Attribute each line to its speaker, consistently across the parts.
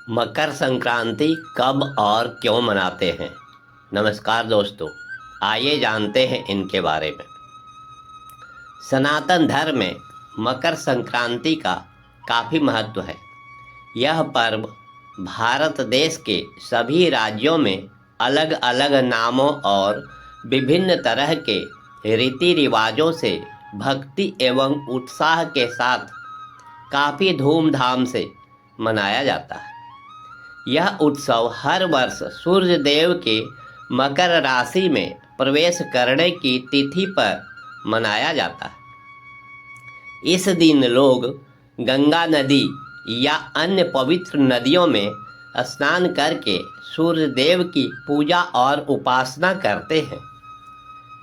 Speaker 1: मकर संक्रांति कब और क्यों मनाते हैं। नमस्कार दोस्तों, आइए जानते हैं इनके बारे में। सनातन धर्म में मकर संक्रांति का काफ़ी महत्व है। यह पर्व भारत देश के सभी राज्यों में अलग अलग नामों और विभिन्न तरह के रीति रिवाजों से भक्ति एवं उत्साह के साथ काफ़ी धूमधाम से मनाया जाता है। यह उत्सव हर वर्ष सूर्य देव के मकर राशि में प्रवेश करने की तिथि पर मनाया जाता है। इस दिन लोग गंगा नदी या अन्य पवित्र नदियों में स्नान करके सूर्य देव की पूजा और उपासना करते हैं।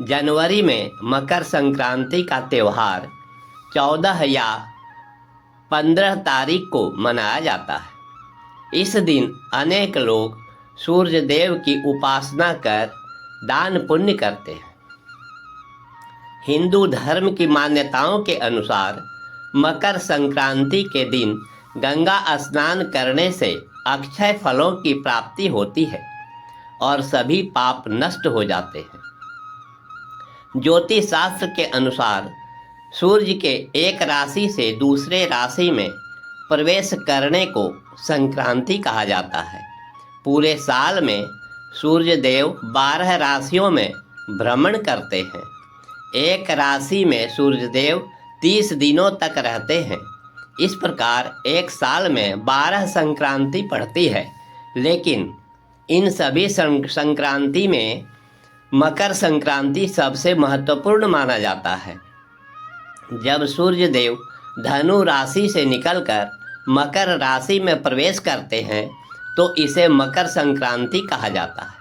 Speaker 1: जनवरी में मकर संक्रांति का त्यौहार 14 या 15 तारीख को मनाया जाता है। इस दिन अनेक लोग सूर्य देव की उपासना कर दान पुण्य करते हैं। हिंदू धर्म की मान्यताओं के अनुसार मकर संक्रांति के दिन गंगा स्नान करने से अक्षय फलों की प्राप्ति होती है और सभी पाप नष्ट हो जाते हैं। ज्योतिष शास्त्र के अनुसार सूर्य के एक राशि से दूसरे राशि में प्रवेश करने को संक्रांति कहा जाता है। पूरे साल में सूर्य देव 12 राशियों में भ्रमण करते हैं। एक राशि में सूर्य देव 30 दिनों तक रहते हैं। इस प्रकार एक साल में 12 संक्रांति पड़ती है, लेकिन इन सभी संक्रांति में मकर संक्रांति सबसे महत्वपूर्ण माना जाता है। जब सूर्य देव धनु राशि से निकलकर मकर राशि में प्रवेश करते हैं तो इसे मकर संक्रांति कहा जाता है।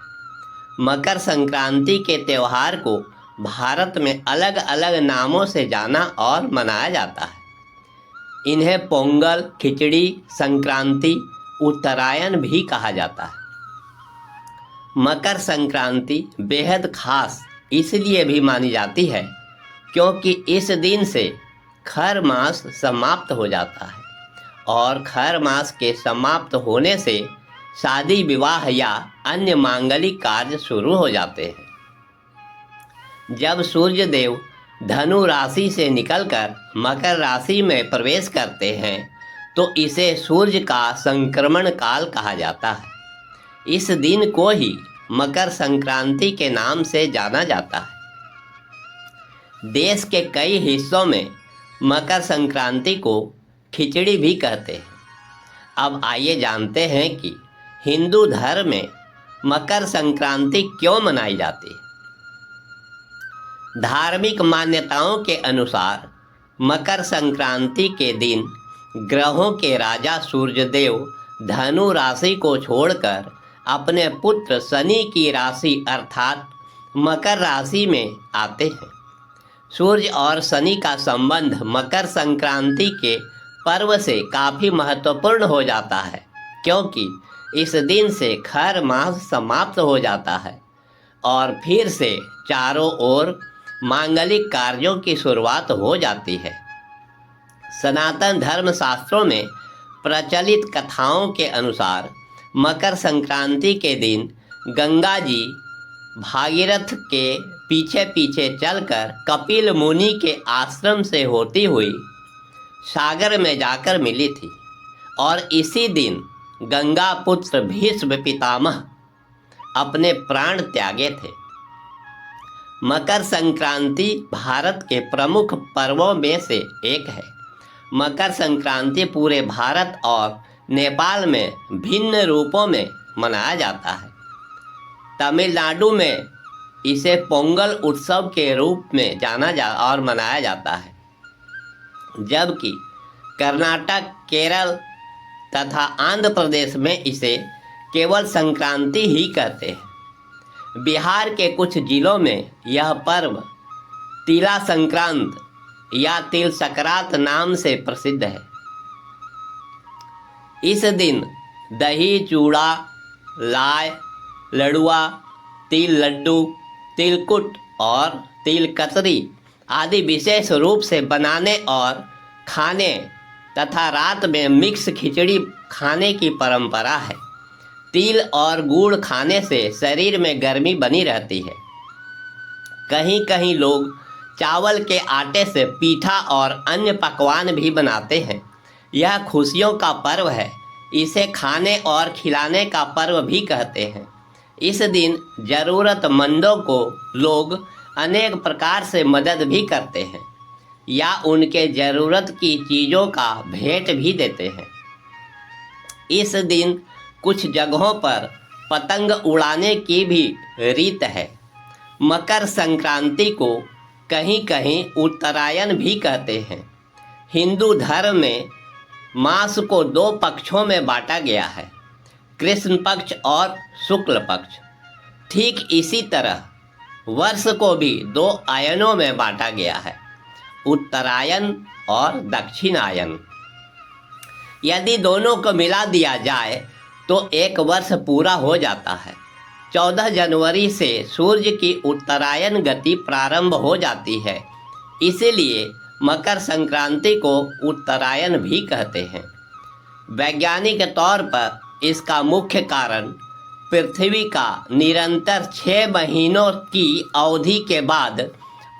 Speaker 1: मकर संक्रांति के त्यौहार को भारत में अलग अलग नामों से जाना और मनाया जाता है। इन्हें पोंगल, खिचड़ी संक्रांति, उत्तरायण भी कहा जाता है। मकर संक्रांति बेहद खास इसलिए भी मानी जाती है क्योंकि इस दिन से खर मास समाप्त हो जाता है और खर मास के समाप्त होने से शादी विवाह या अन्य मांगलिक कार्य शुरू हो जाते हैं। जब सूर्य देव धनु राशि से निकलकर मकर राशि में प्रवेश करते हैं तो इसे सूर्य का संक्रमण काल कहा जाता है। इस दिन को ही मकर संक्रांति के नाम से जाना जाता है। देश के कई हिस्सों में मकर संक्रांति को खिचड़ी भी कहते हैं। अब आइए जानते हैं कि हिंदू धर्म में मकर संक्रांति क्यों मनाई जाती है। धार्मिक मान्यताओं के अनुसार मकर संक्रांति के दिन ग्रहों के राजा सूर्यदेव धनु राशि को छोड़कर अपने पुत्र शनि की राशि अर्थात मकर राशि में आते हैं। सूर्य और शनि का संबंध मकर संक्रांति के पर्व से काफ़ी महत्वपूर्ण हो जाता है क्योंकि इस दिन से खर मास समाप्त हो जाता है और फिर से चारों ओर मांगलिक कार्यों की शुरुआत हो जाती है। सनातन धर्म शास्त्रों में प्रचलित कथाओं के अनुसार मकर संक्रांति के दिन गंगा जी भागीरथ के पीछे पीछे चलकर कपिल मुनि के आश्रम से होती हुई सागर में जाकर मिली थी और इसी दिन गंगा पुत्र भीष्म पितामह अपने प्राण त्यागे थे। मकर संक्रांति भारत के प्रमुख पर्वों में से एक है। मकर संक्रांति पूरे भारत और नेपाल में भिन्न रूपों में मनाया जाता है। तमिलनाडु में इसे पोंगल उत्सव के रूप में और मनाया जाता है, जबकि कर्नाटक, केरल तथा आंध्र प्रदेश में इसे केवल संक्रांति ही कहते हैं। बिहार के कुछ जिलों में यह पर्व तिला संक्रांत या तिल संक्रांत नाम से प्रसिद्ध है। इस दिन दही, चूड़ा, लाई, लड़ुआ, तिल लड्डू, तिलकुट और तिल कतरी आदि विशेष रूप से बनाने और खाने तथा रात में मिक्स खिचड़ी खाने की परंपरा है। तिल और गुड़ खाने से शरीर में गर्मी बनी रहती है। कहीं कहीं लोग चावल के आटे से पीठा और अन्य पकवान भी बनाते हैं। यह खुशियों का पर्व है। इसे खाने और खिलाने का पर्व भी कहते हैं। इस दिन ज़रूरतमंदों को लोग अनेक प्रकार से मदद भी करते हैं या उनके ज़रूरत की चीज़ों का भेंट भी देते हैं। इस दिन कुछ जगहों पर पतंग उड़ाने की भी रीत है। मकर संक्रांति को कहीं कहीं उत्तरायण भी कहते हैं। हिंदू धर्म में मास को दो पक्षों में बांटा गया है, कृष्ण पक्ष और शुक्ल पक्ष। ठीक इसी तरह वर्ष को भी दो आयनों में बांटा गया है, उत्तरायण और दक्षिणायन। यदि दोनों को मिला दिया जाए तो एक वर्ष पूरा हो जाता है। 14 जनवरी से सूर्य की उत्तरायण गति प्रारंभ हो जाती है, इसीलिए मकर संक्रांति को उत्तरायण भी कहते हैं। वैज्ञानिक तौर पर इसका मुख्य कारण पृथ्वी का निरंतर 6 महीनों की अवधि के बाद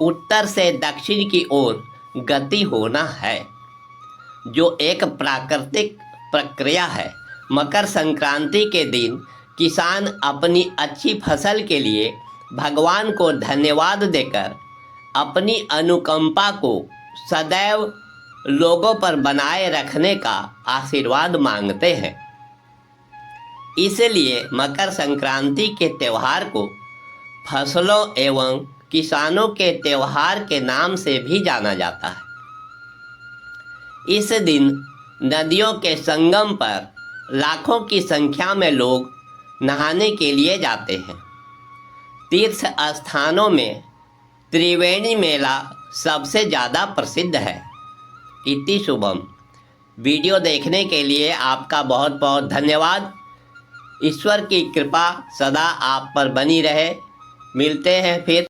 Speaker 1: उत्तर से दक्षिण की ओर गति होना है, जो एक प्राकृतिक प्रक्रिया है। मकर संक्रांति के दिन किसान अपनी अच्छी फसल के लिए भगवान को धन्यवाद देकर अपनी अनुकंपा को सदैव लोगों पर बनाए रखने का आशीर्वाद मांगते हैं। इसलिए मकर संक्रांति के त्यौहार को फसलों एवं किसानों के त्यौहार के नाम से भी जाना जाता है। इस दिन नदियों के संगम पर लाखों की संख्या में लोग नहाने के लिए जाते हैं। तीर्थ स्थानों में त्रिवेणी मेला सबसे ज़्यादा प्रसिद्ध है। इति शुभम। वीडियो देखने के लिए आपका बहुत बहुत धन्यवाद। ईश्वर की कृपा सदा आप पर बनी रहे। मिलते हैं फिर।